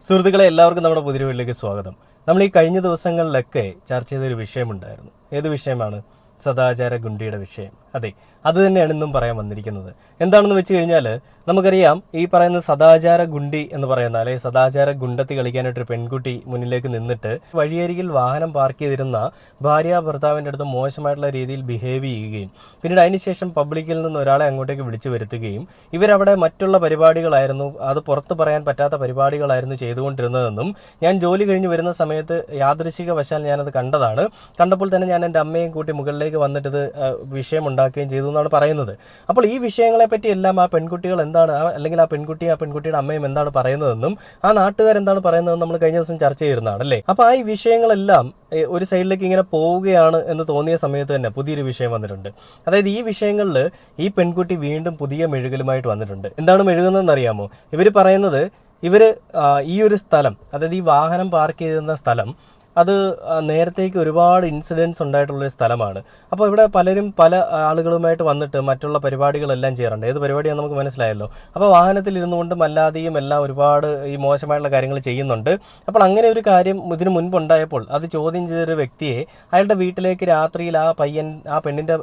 സുഹൃത്തുക്കളെ എല്ലാവർക്കും നമ്മുടെ പുതിയ വീട്ടിലേക്ക് സ്വാഗതം. നമ്മൾ ഈ കഴിഞ്ഞ ദിവസങ്ങളിലൊക്കെ ചർച്ച ചെയ്തൊരു വിഷയമുണ്ടായിരുന്നു. ഏത് വിഷയമാണ്? സദാചാര ഗുണ്ടിയുടെ വിഷയം. അതെ, അത് തന്നെയാണ് ഇന്നും പറയാൻ വന്നിരിക്കുന്നത്. എന്താണെന്ന് വെച്ച് കഴിഞ്ഞാൽ നമുക്കറിയാം, ഈ പറയുന്ന സദാചാര ഗുണ്ടി എന്ന് പറയുന്ന അല്ലെങ്കിൽ സദാചാര ഗുണ്ടത്തി കളിക്കാനായിട്ടൊരു പെൺകുട്ടി മുന്നിലേക്ക് നിന്നിട്ട് വഴിയരികിൽ വാഹനം പാർക്ക് ചെയ്തിരുന്ന ഭാര്യ ഭർത്താവിൻ്റെ അടുത്ത് മോശമായിട്ടുള്ള രീതിയിൽ ബിഹേവ് ചെയ്യുകയും പിന്നീട് അതിനുശേഷം പബ്ലിക്കിൽ നിന്ന് ഒരാളെ അങ്ങോട്ടേക്ക് വിളിച്ചു വരുത്തുകയും ഇവരവിടെ മറ്റുള്ള പരിപാടികളായിരുന്നു, അത് പുറത്ത് പറയാൻ പറ്റാത്ത പരിപാടികളായിരുന്നു ചെയ്തുകൊണ്ടിരുന്നതെന്നും ഞാൻ ജോലി കഴിഞ്ഞ് വരുന്ന സമയത്ത് യാദൃശികവശാൽ ഞാനത് കണ്ടതാണ്. കണ്ടപ്പോൾ തന്നെ ഞാൻ എൻ്റെ അമ്മയും കൂട്ടി മുകളിലേക്ക് വന്നിട്ട് ഇത് വിഷയം ഉണ്ടാക്കുകയും ചെയ്തു എന്നാണ് പറയുന്നത്. അപ്പോൾ ഈ വിഷയങ്ങളെ പറ്റി എല്ലാം ആ പെൺകുട്ടികൾ എന്താണ്, അല്ലെങ്കിൽ ആ പെൺകുട്ടിയുടെ അമ്മയും എന്താണ് പറയുന്നതെന്നും ആ നാട്ടുകാർ എന്താണ് പറയുന്നതെന്നും നമ്മൾ കഴിഞ്ഞ ദിവസം ചർച്ച ചെയ്തിരുന്നതാണ് അല്ലേ. അപ്പോൾ ആ ഈ വിഷയങ്ങളെല്ലാം ഒരു സൈഡിലേക്ക് ഇങ്ങനെ പോവുകയാണ് എന്ന് തോന്നിയ സമയത്ത് തന്നെ പുതിയൊരു വിഷയം വന്നിട്ടുണ്ട്. അതായത് ഈ വിഷയങ്ങളിൽ ഈ പെൺകുട്ടി വീണ്ടും പുതിയ മെഴുകലുമായിട്ട് വന്നിട്ടുണ്ട്. എന്താണ് മെഴുകുന്നതെന്ന് അറിയാമോ? ഇവർ പറയുന്നത് ഈ ഒരു സ്ഥലം, അതായത് ഈ വാഹനം പാർക്ക് ചെയ്തിരുന്ന സ്ഥലം, അത് നേരത്തേക്ക് ഒരുപാട് ഇൻസിഡൻസ് ഉണ്ടായിട്ടുള്ളൊരു സ്ഥലമാണ്. അപ്പോൾ ഇവിടെ പലരും പല ആളുകളുമായിട്ട് വന്നിട്ട് മറ്റുള്ള പരിപാടികളെല്ലാം ചെയ്യാറുണ്ട്. ഏത് പരിപാടിയാണ് നമുക്ക് മനസ്സിലായല്ലോ. അപ്പോൾ വാഹനത്തിൽ ഇരുന്നുകൊണ്ടും അല്ലാതെയും എല്ലാം ഒരുപാട് ഈ മോശമായിട്ടുള്ള കാര്യങ്ങൾ ചെയ്യുന്നുണ്ട്. അപ്പോൾ അങ്ങനെ ഒരു കാര്യം ഇതിനു മുൻപുണ്ടായപ്പോൾ അത് ചോദ്യം ചെയ്തൊരു വ്യക്തിയെ അയാളുടെ വീട്ടിലേക്ക് രാത്രിയിൽ ആ പെണ്ണിൻ്റെ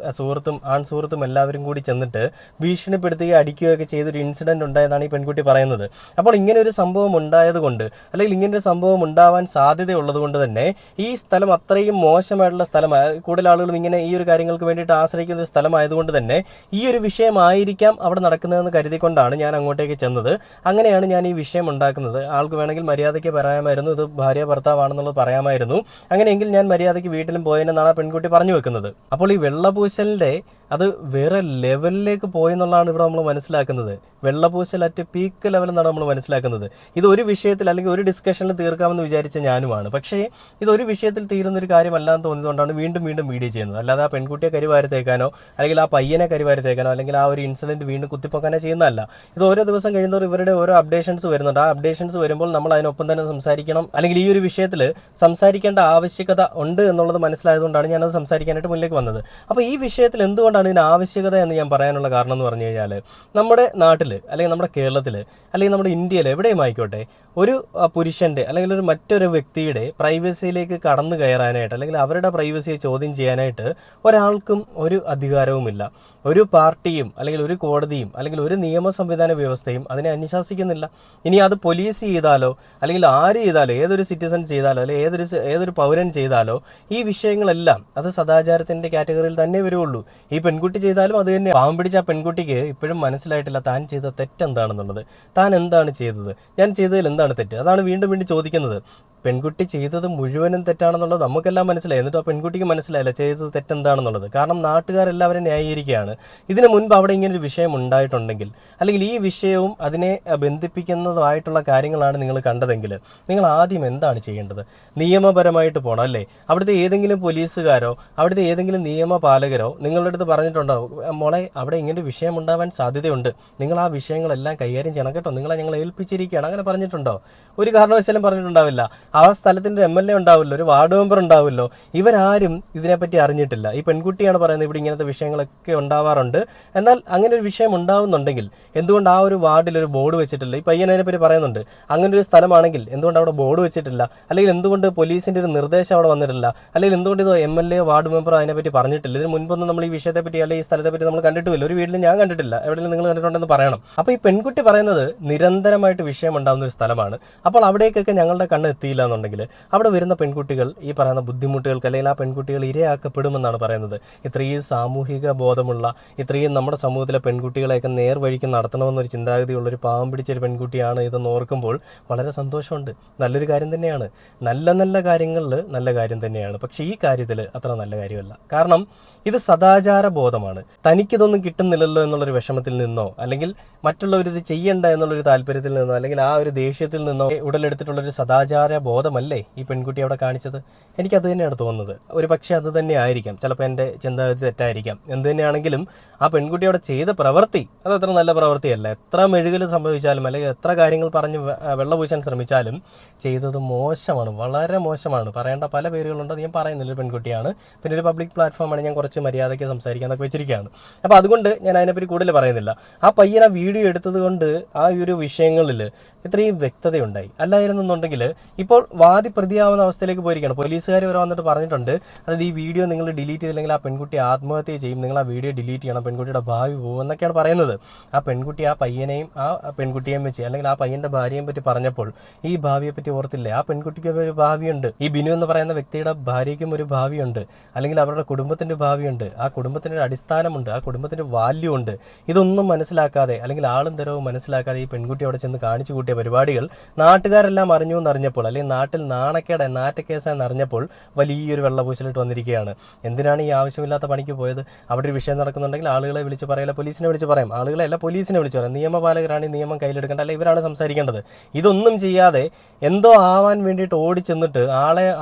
ആൺ സുഹൃത്തും എല്ലാവരും കൂടി ചെന്നിട്ട് ഭീഷണിപ്പെടുത്തുകയോ അടിക്കുകയൊക്കെ ചെയ്തൊരു ഇൻസിഡൻറ്റ് ഉണ്ടായതാണ് ഈ പെൺകുട്ടി പറയുന്നത്. അപ്പോൾ ഇങ്ങനെ ഒരു സംഭവം ഉണ്ടായതുകൊണ്ട്, അല്ലെങ്കിൽ ഇങ്ങനൊരു സംഭവം ഉണ്ടാവാൻ സാധ്യതയുള്ളത് കൊണ്ട് തന്നെ ഈ സ്ഥലം അത്രയും മോശമായിട്ടുള്ള സ്ഥലമാണ്. കൂടുതൽ ആളുകളും ഇങ്ങനെ ഈ ഒരു കാര്യങ്ങൾക്ക് വേണ്ടിയിട്ട് ആശ്രയിക്കുന്ന ഒരു സ്ഥലമായതുകൊണ്ട് തന്നെ ഈ ഒരു വിഷയമായിരിക്കാം അവിടെ നടക്കുന്നതെന്ന് കരുതിക്കൊണ്ടാണ് ഞാൻ അങ്ങോട്ടേക്ക് ചെന്നത്. അങ്ങനെയാണ് ഞാൻ ഈ വിഷയം ഉണ്ടാക്കുന്നത്. ആൾക്ക് വേണമെങ്കിൽ മര്യാദയ്ക്ക് പറയാമായിരുന്നു, ഇത് ഭാര്യ ഭർത്താവാണെന്നുള്ളത് പറയാമായിരുന്നു. അങ്ങനെയെങ്കിൽ ഞാൻ മര്യാദയ്ക്ക് വീട്ടിലും പോയെന്നാണ് ആ പെൺകുട്ടി പറഞ്ഞു വെക്കുന്നത്. അപ്പോൾ ഈ വെള്ളപൂശലിൻ്റെ അത് വേറെ ലെവലിലേക്ക് പോയെന്നുള്ളതാണ് ഇവിടെ നമ്മൾ മനസ്സിലാക്കുന്നത്. വെള്ളപൂശൽ അറ്റ് പീക്ക് ലെവൽ എന്നാണ് നമ്മൾ മനസ്സിലാക്കുന്നത്. ഇത് ഒരു വിഷയത്തിൽ അല്ലെങ്കിൽ ഒരു ഡിസ്കഷനിൽ തീർക്കാമെന്ന് വിചാരിച്ച ഞാനുമാണ്. പക്ഷേ ഇതൊരു വിഷയത്തിൽ തീരുന്നൊരു കാര്യമല്ലാന്ന് തോന്നിയതുകൊണ്ടാണ് വീണ്ടും വീണ്ടും വീഡിയോ ചെയ്യുന്നത്. അല്ലാതെ ആ പെൺകുട്ടിയെ കരിവാരത്തേക്കാനോ അല്ലെങ്കിൽ ആ പയ്യനെ കരിവാരത്തേക്കാനോ അല്ലെങ്കിൽ ആ ഒരു ഇൻസിഡൻറ്റ് വീണ്ടും കുത്തിപ്പൊക്കാനോ ചെയ്യുന്നതല്ല. ഇത് ഓരോ ദിവസം കഴിയുന്നവർ ഇവരുടെ ഓരോ അപ്ഡേഷൻസ് വരുന്നുണ്ട്. ആ അപ്ഡേഷൻസ് വരുമ്പോൾ നമ്മൾ അതിനൊപ്പം തന്നെ സംസാരിക്കണം, അല്ലെങ്കിൽ ഈ ഒരു വിഷയത്തിൽ സംസാരിക്കേണ്ട ആവശ്യകത ഉണ്ട് എന്നുള്ളത് മനസ്സിലായതുകൊണ്ടാണ് ഞാനത് സംസാരിക്കാനായിട്ട് മുന്നിലേക്ക് വന്നത്. അപ്പോൾ ഈ വിഷയത്തിൽ എന്തുകൊണ്ടാണ് ഇതിന് ആവശ്യകത എന്ന് ഞാൻ പറയാനുള്ള കാരണം എന്ന് പറഞ്ഞു കഴിഞ്ഞാൽ, നമ്മുടെ നാട്ടിൽ അല്ലെങ്കിൽ നമ്മുടെ കേരളത്തിൽ അല്ലെങ്കിൽ നമ്മുടെ ഇന്ത്യയിൽ എവിടെയും ആയിക്കോട്ടെ, ഒരു പുരുഷൻ്റെ അല്ലെങ്കിൽ മറ്റൊരു വ്യക്തിയുടെ പ്രൈവസിയിലേക്ക് കടന്നു കയറാനായിട്ട് അല്ലെങ്കിൽ അവരുടെ പ്രൈവസിയെ ചോദ്യം ചെയ്യാനായിട്ട് ഒരാൾക്കും ഒരു അധികാരവുമില്ല. ഒരു പാർട്ടിയും അല്ലെങ്കിൽ ഒരു കോടതിയും അല്ലെങ്കിൽ ഒരു നിയമ സംവിധാന വ്യവസ്ഥയും അതിനെ അനുശാസിക്കുന്നില്ല. ഇനി അത് പോലീസ് ചെയ്താലോ അല്ലെങ്കിൽ ആര് ചെയ്താലോ, ഏതൊരു സിറ്റിസൺ ചെയ്താലോ അല്ലെങ്കിൽ ഏതൊരു പൗരൻ ചെയ്താലോ ഈ വിഷയങ്ങളെല്ലാം അത് സദാചാരത്തിൻ്റെ കാറ്റഗറിയിൽ തന്നെ വരുള്ളൂ. ഈ പെൺകുട്ടി ചെയ്താലും അത് തന്നെ. പാവം പിടിച്ച ആ പെൺകുട്ടിക്ക് ഇപ്പോഴും മനസ്സിലായിട്ടില്ല താൻ ചെയ്ത തെറ്റെന്താണെന്നുള്ളത്. താൻ എന്താണ് ചെയ്തത്, ഞാൻ ചെയ്തതിൽ എന്താണ് തെറ്റ്, അതാണ് വീണ്ടും വീണ്ടും ചോദിക്കുന്നത്. പെൺകുട്ടി ചെയ്തത് മുഴുവനും തെറ്റാണെന്നുള്ളത് നമുക്കെല്ലാം മനസ്സിലായി. എന്നിട്ട് ആ പെൺകുട്ടിക്ക് മനസ്സിലായില്ല ചെയ്തത് തെറ്റെന്താണെന്നുള്ളത്. കാരണം നാട്ടുകാരെല്ലാവരും ന്യായീകരിക്കുകയാണ്. ഇതിനു മുൻപ് അവിടെ ഇങ്ങനൊരു വിഷയം ഉണ്ടായിട്ടുണ്ടെങ്കിൽ, അല്ലെങ്കിൽ ഈ വിഷയവും അതിനെ ബന്ധിപ്പിക്കുന്നതുമായിട്ടുള്ള കാര്യങ്ങളാണ് നിങ്ങൾ കണ്ടതെങ്കിൽ, നിങ്ങൾ ആദ്യം എന്താണ് ചെയ്യേണ്ടത്? നിയമപരമായിട്ട് പോകണം അല്ലേ? അവിടുത്തെ ഏതെങ്കിലും പോലീസുകാരോ അവിടുത്തെ ഏതെങ്കിലും നിയമപാലകരോ നിങ്ങളുടെ അടുത്ത് പറഞ്ഞിട്ടുണ്ടോ, മോളെ അവിടെ ഇങ്ങനൊരു വിഷയം ഉണ്ടാവാൻ സാധ്യതയുണ്ട്, നിങ്ങൾ ആ വിഷയങ്ങളെല്ലാം കൈകാര്യം ചെയ്യണം കേട്ടോ, നിങ്ങളെ ഞങ്ങൾ ഏൽപ്പിച്ചിരിക്കുകയാണ്, അങ്ങനെ പറഞ്ഞിട്ടുണ്ടോ? ഒരു കാരണവശാലും പറഞ്ഞിട്ടുണ്ടാവില്ല. ആ സ്ഥലത്തിൻ്റെ MLA ഉണ്ടാവുമല്ലോ, ഒരു വാർഡ് മെമ്പർ ഉണ്ടാവുമല്ലോ, ഇവരാരും ഇതിനെപ്പറ്റി അറിഞ്ഞിട്ടില്ല. ഈ പെൺകുട്ടിയാണ് പറയുന്നത് ഇവിടെ ഇങ്ങനത്തെ വിഷയങ്ങളൊക്കെ ഉണ്ടാവാറുണ്ട്. എന്നാൽ അങ്ങനെ ഒരു വിഷയം ഉണ്ടാവുന്നുണ്ടെങ്കിൽ എന്തുകൊണ്ട് ആ ഒരു വാർഡിൽ ഒരു ബോർഡ് വെച്ചിട്ടില്ല? ഈ പയ്യനെ പറ്റി പറയുന്നുണ്ട്, അങ്ങനെ ഒരു സ്ഥലമാണെങ്കിൽ എന്തുകൊണ്ട് അവിടെ ബോർഡ് വെച്ചിട്ടില്ല? അല്ലെങ്കിൽ എന്തുകൊണ്ട് പോലീസിൻ്റെ ഒരു നിർദ്ദേശം അവിടെ വന്നിട്ടില്ല? അല്ലെങ്കിൽ എന്തുകൊണ്ട് ഇത് MLA വാർഡ് മെമ്പർ അതിനെപ്പറ്റി പറഞ്ഞിട്ടില്ല? ഇതിന് മുൻപൊന്നും നമ്മൾ ഈ വിഷയത്തെപ്പറ്റി അല്ലെങ്കിൽ ഈ സ്ഥലത്തെപ്പറ്റി നമ്മൾ കണ്ടിട്ടില്ല. ഒരു വീട്ടിൽ ഞാൻ കണ്ടിട്ടില്ല, എവിടെയെങ്കിലും നിങ്ങൾ കണ്ടിട്ടുണ്ടെന്ന് പറയണം. അപ്പോൾ ഈ പെൺകുട്ടി പറയുന്നത് നിരന്തരമായിട്ട് വിഷയം ഉണ്ടാകുന്ന ഒരു സ്ഥലമാണ്. അപ്പോൾ അവിടേക്കൊക്കെ ഞങ്ങളുടെ കണ്ണ് എത്തിയില്ല എന്നുണ്ടെങ്കിൽ അവിടെ വരുന്ന പെൺകുട്ടികൾ ഈ പറയുന്ന ബുദ്ധിമുട്ടുകൾക്ക് അല്ലെങ്കിൽ ആ പെൺകുട്ടികൾ ഇരയാക്കപ്പെടുമെന്നാണ് പറയുന്നത്. ഇത്രയും സാമൂഹിക ബോധമുള്ള, ഇത്രയും നമ്മുടെ സമൂഹത്തിലെ പെൺകുട്ടികളെയൊക്കെ നേർവഴിക്ക് നടത്തണമെന്നൊരു ചിന്താഗതിയുള്ളൊരു പാവം പിടിച്ചൊരു പെൺകുട്ടിയാണ് ഇതെന്ന് ഓർക്കുമ്പോൾ വളരെ സന്തോഷമുണ്ട്. നല്ലൊരു കാര്യം തന്നെയാണ്. നല്ല കാര്യങ്ങളിൽ നല്ല കാര്യം തന്നെയാണ്. പക്ഷേ ഈ കാര്യത്തിൽ അത്ര നല്ല കാര്യമല്ല. കാരണം ഇത് സദാചാര ബോധമാണ്. തനിക്കിതൊന്നും കിട്ടുന്നില്ലല്ലോ എന്നുള്ളൊരു വിഷമത്തിൽ നിന്നോ അല്ലെങ്കിൽ മറ്റുള്ളവരിത് ചെയ്യണ്ട എന്നുള്ളൊരു താല്പര്യത്തിൽ നിന്നോ അല്ലെങ്കിൽ ആ ഒരു ദേഷ്യത്തിൽ നിന്നോ ഉടലെടുത്തിട്ടുള്ളൊരു സദാചാര ബോധമല്ലേ ഈ പെൺകുട്ടി അവിടെ കാണിച്ചത്? എനിക്കത് തന്നെയാണ് തോന്നുന്നത്. ഒരു പക്ഷേ അത് തന്നെ ആയിരിക്കാം, ചിലപ്പോൾ എൻ്റെ ചിന്താഗതി തെറ്റായിരിക്കാം. എന്ത് തന്നെയാണെങ്കിലും ആ പെൺകുട്ടി അവിടെ ചെയ്ത പ്രവൃത്തി അത് അത്ര നല്ല പ്രവൃത്തിയല്ല. എത്ര മെഴുകൽ സംഭവിച്ചാലും അല്ലെങ്കിൽ എത്ര കാര്യങ്ങൾ പറഞ്ഞ് വെള്ളപൂശാൻ ശ്രമിച്ചാലും ചെയ്തത് മോശമാണ്, വളരെ മോശമാണ്. പറയേണ്ട പല പേരുകളുണ്ട്, അത് ഞാൻ പറയുന്നില്ല. ഒരു പെൺകുട്ടിയാണ്, പിന്നെ ഒരു പബ്ലിക് പ്ലാറ്റ്ഫോമാണ്, ഞാൻ കുറച്ച് മര്യാദയ്ക്ക് സംസാരിക്കാനൊക്കെ വെച്ചിരിക്കുകയാണ്. അപ്പോൾ അതുകൊണ്ട് ഞാൻ അതിനെപ്പറ്റി കൂടുതൽ പറയുന്നില്ല. ആ പയ്യൻ ആ വീഡിയോ എടുത്തത് കൊണ്ട് ആ ഒരു വിഷയങ്ങളിൽ ഇത്രയും വ്യക്തതയുണ്ടായി. അല്ലായിരുന്നുണ്ടെങ്കിൽ ഇപ്പോൾ വാദി പ്രതിയാവുന്ന അവസ്ഥയിലേക്ക് പോയിരിക്കുകയാണ്. പോലീസുകാർ വരെ വന്നിട്ട് പറഞ്ഞിട്ടുണ്ട്, അതായത് ഈ വീഡിയോ നിങ്ങൾ ഡിലീറ്റ് ചെയ്തില്ലെങ്കിൽ ആ പെൺകുട്ടി ആത്മഹത്യ ചെയ്യും, നിങ്ങൾ ആ വീഡിയോ ഡിലീറ്റ് ചെയ്യണം, പെൺകുട്ടിയുടെ ഭാവി പോകും എന്നൊക്കെയാണ് പറയുന്നത്. ആ പെൺകുട്ടി ആ പയ്യനെയും ആ പെൺകുട്ടിയെയും വെച്ച് അല്ലെങ്കിൽ ആ പയ്യൻ്റെ ഭാര്യയെയും പറ്റി പറഞ്ഞപ്പോൾ ഈ ഭാവിയെ പറ്റി ഓർത്തില്ലേ? ആ പെൺകുട്ടിക്ക് ഒരു ഭാവിയുണ്ട്, ഈ ബിനു എന്ന് പറയുന്ന വ്യക്തിയുടെ ഭാര്യയ്ക്കും ഒരു ഭാവിയുണ്ട്, അല്ലെങ്കിൽ അവരുടെ കുടുംബത്തിൻ്റെ ഭാവിയുണ്ട്, ആ കുടുംബത്തിൻ്റെ ഒരു അടിസ്ഥാനമുണ്ട്, ആ കുടുംബത്തിൻ്റെ വാല്യൂ ഉണ്ട്. ഇതൊന്നും മനസ്സിലാക്കാതെ അല്ലെങ്കിൽ ആളും തരവും മനസ്സിലാക്കാതെ ഈ പെൺകുട്ടി അവിടെ ചെന്ന് കാണിച്ചു കൂട്ടിയ പരിപാടികൾ നാട്ടുകാരെല്ലാം അറിഞ്ഞു എന്നറിഞ്ഞപ്പോൾ, അല്ലെങ്കിൽ നാട്ടിൽ നാറ്റക്കേസാന്ന് അറിഞ്ഞപ്പോൾ വലിയൊരു വെള്ളപൂശലിട്ട് വന്നിരിക്കുകയാണ്. എന്തിനാണ് ഈ ആവശ്യമില്ലാത്ത പണിക്ക് പോയത്? അവിടെ ഒരു വിഷയം നടക്കുന്നുണ്ടെങ്കിൽ ആളുകളെ വിളിച്ച് പറയില്ല, പോലീസിനെ വിളിച്ച് പറയാം. ആളുകളെ അല്ല, പോലീസിനെ വിളിച്ച് പറയാം. നിയമപാലകരാണ് ഈ നിയമം കയ്യിലെടുക്കേണ്ടത്, അല്ല ഇവരാണ് സംസാരിക്കേണ്ടത്. ഇതൊന്നും ചെയ്യാതെ എന്തോ ആവാൻ വേണ്ടിയിട്ട് ഓടിച്ചെന്നിട്ട്